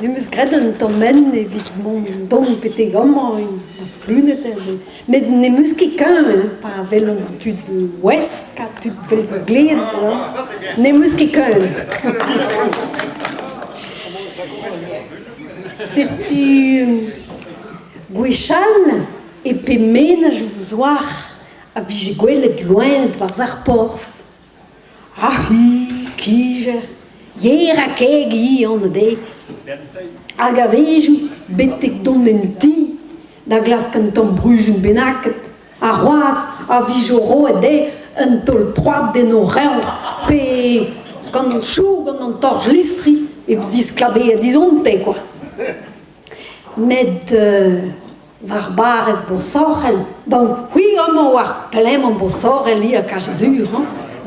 mus gret un domaine evit mon don pete gamma das plunet mais ne mus ket kan pa vel un tud ouest ka tud vel so gled ne mus ket kan c'est tu Gouechal et pe menaj ouzouar a vije gwelet loenet war ar pors. Hi, kijer, yer a keg hi an de. Hag a vejou betek don en ti, da glas kan tamm brujoun benaket, a roaz a vije ro e de un tol troad den o reur, pe gant an chou gant an torj listri, e disklabe a dizonte, quoi. Met var barez bosorel, donc oui, homme war plem an bosorel li a kajezur,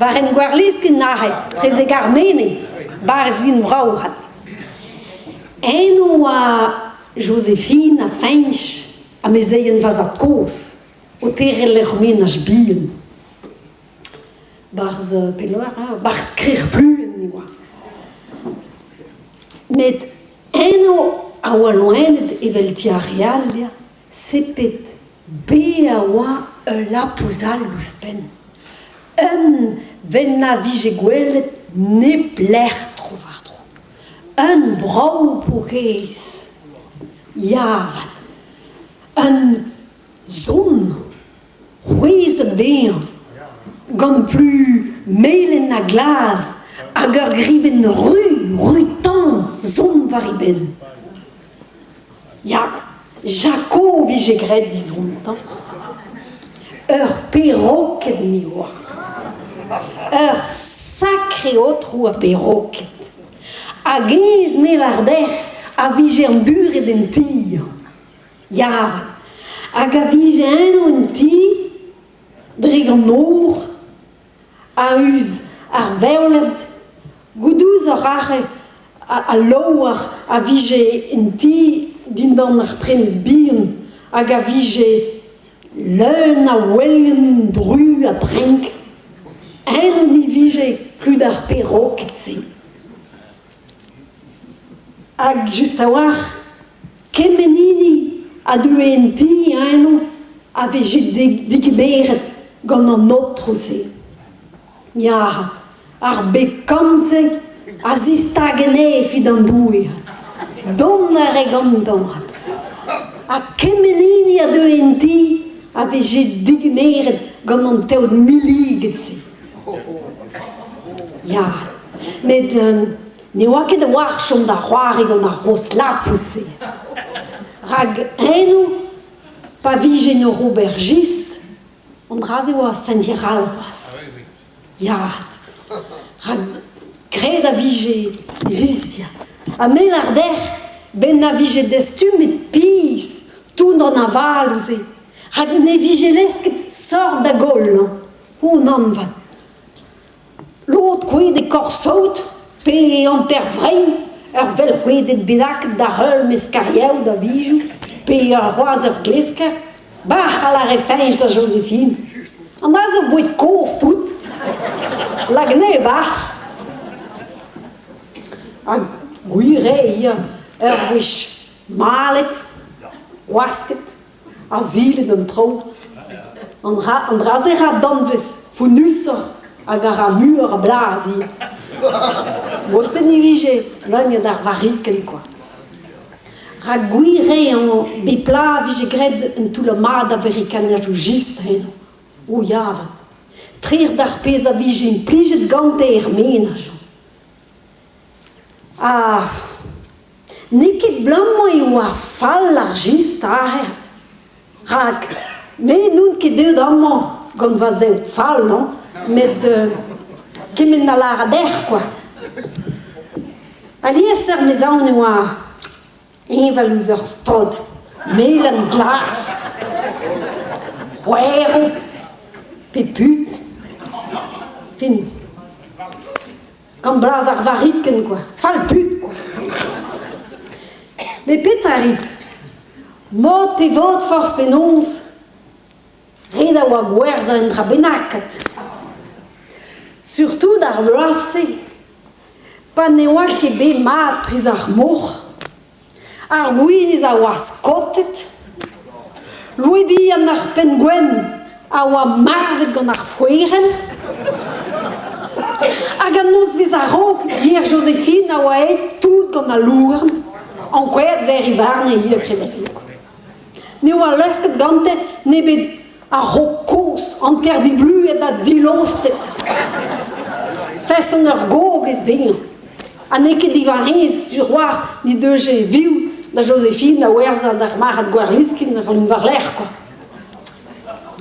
var en gwarliskin nahe, treze garmene, barez vin vrauhat. Eno a Josephine a fench, a mezeien vaz a kos, o tere lermen a jbien. Barz peloar, barz krir pluen ni oa. Met eno a oa loenet evel tiarial, sepet be a oa la pouzal louspen. Vel na vije gwelet ne pler trovar tro. Un brau pourez, yavat. Un zon, rouez ben, gant plus melen na glaz, hag ur griben rutan, zon variben. Ya, Jaco vije gret dizontan. Ur perroket ni oa. Ur sacré autre a perroket. A gez me lardech a vije an duret en tir. Yavat. Hag a vije en ti, dreg an or, a uz ar veolet, goudouz ar are a loar a vije en ti, din dan ar prens bihan, hag a vije leun a welgen bru a drenk. En ni vije kud ar perroket se. Hag just a war, kemenini a du en ti eno a vije digiberet gant an otro se. Ya, ar bekanze a zistagen fid an douer. Don a regandan. A kemenini a du en ti a vije digiberet gant an teod miliget se. Ya, met ne oa ket a war chom da c'hoari gant ar ros lapousse. Rag eno, pa vije no aubergiste, an draz eo a Saint-Hieral oas. Yaat. Rag gred a vije jisia. A mel ar der, ben a vije destum et pis, tout an aval ouze. Rag ne vije lesket sort da gol, o nan van. L'autre kouet e korsaout, pe an ter vrein, ur vel kouedet bedaket da heul meskariev da vijou, pe ur roaz ur glesker, bah a la refenj da Josephine. An az ur boet kof tout, lag ne bars. Hag gwire ia, ur vich malet, wasket, a zilet an tro. An draz rat danvez, funusser, hag ar a mur a blaz ia. Mosten ni vije, loen d'ar variken, quoi. Rag gwire an bepla vije gred en tout le mad amerikanajou jist heno. O yavat. Trir d'ar pez a vije en plijet gante menaj. Ah, ne ket blam e oa fall ar jist ahet. Rag, me nun ket deud amman gant va zeut fall, non? Met kemen na lara der, quoi. Alies ar mezaon eo a enval ouz ur stod, mel an glas, c'hwero, pe put, fin, gant blaz ar variken, quoi, fall put, quoi. Me pet a rit, mod pe vod force penons, red a oa gwerz a en dra benaket. Surtout d'ar loase, pa ne oa ket be mat priz ar mor, Ar winis a oas kotet. Lui bi an ar penguin a oa marvet gant ar foueren. Hag an noz vez a rank, hier Joséphine a oa tout gant a louarn. An kouet zer I varne hi a kreberio. Ne oa lesket gante ne bet a rokos an ter di blu et a dilostet. Fes an ur gog ez den. A ne ket divarez du roar ni deuge viu da Joséphine a oerz an ar marat gwarliskin ar un var l'air, quoi.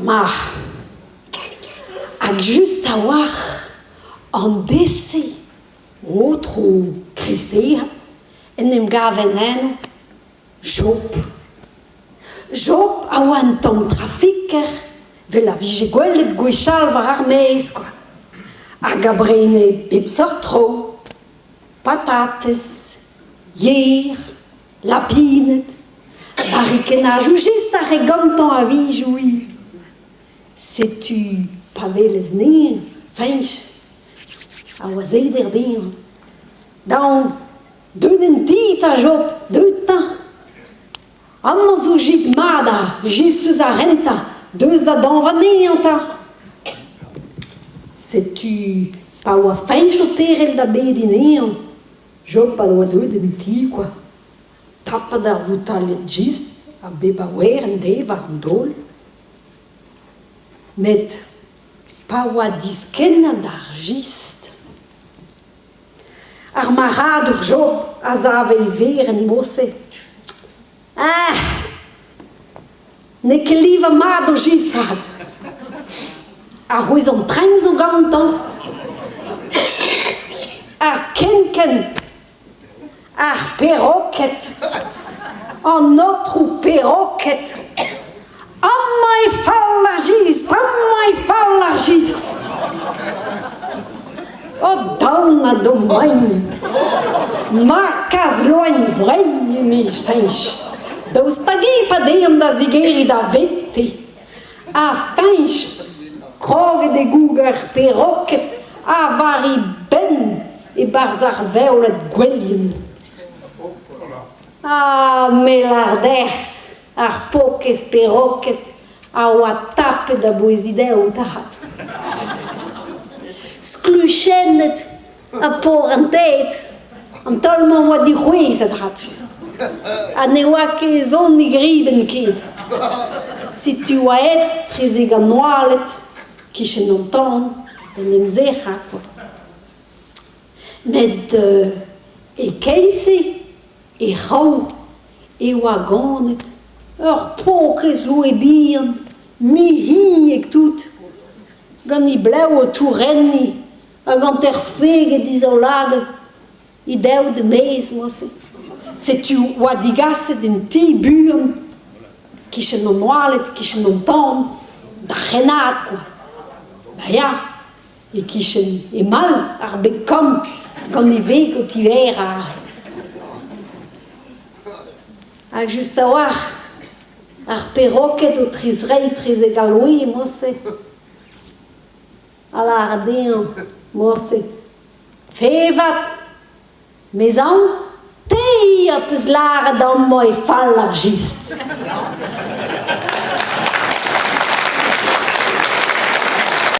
Ma, hag just a war an dese outro kristeia en em gaven eno Job. Job a oa un tamm trafiker vel a vije gwelet gwechal war ar meiz, quoi. Hag a brene pep sort tro, patates, yer, lapinet, barikenaj ou just a regantan a vij oui. Setu pa velez nen, fench, a oa zeder den. Dan, deuden tit a Job, deud tan. Amman zo giz mada, giz eus a renta, deus da danvan neanta. Setu pa oa fench o terel da bedin ean. Job pa oa deuden ti, quoi. Tapad ar voutalet gist, a beba wer en dev ar ndol. Met pa oa diskenna d'ar gist. Ar marad ur Job a zavei ver en mosse. Ne ket liva mad o gist had. A c'hwez an trenz o gantan. Ar kenken. Ar perroket. An otrou perroket. Amma e fall ar gist, amma e fall ar gist. O daon a domain. Ma kaz loen vrein e miz fench. Daoust tagé pa deom da zigeri da vete. A fench, krog de goug ar perroket, a vari ben e barz ar veolet gwelien. A melarder, ar pokez perroket, a oa tape da boezideo tahat. Skluchenet a por an tet, an tolman oa di c'hwez adrat. A ne oa ket zon ni griben ket. Si tu oa treze gant noalet, kichen an tan, en em zecha, quoi. Met e keise, e c'hao, e oa ganet, ur pokez lo e bihan, mi hiek tout, gant I bleu o tourenni, hag an ter speget izolaget, I deu de meiz, mosse. Setu oa digaset en ti buan, kichen an oalet, kichen an tan, da renat, quoi. Ba ya, e kichen e mal ar bekant, gant e veg o ti ver a... Hag just a war, ar perroket o trizrei trez egaloe, mosse. Ala ar den, mosse. Fevat, mezan, te a peus lara d'ammo e fall ar gist.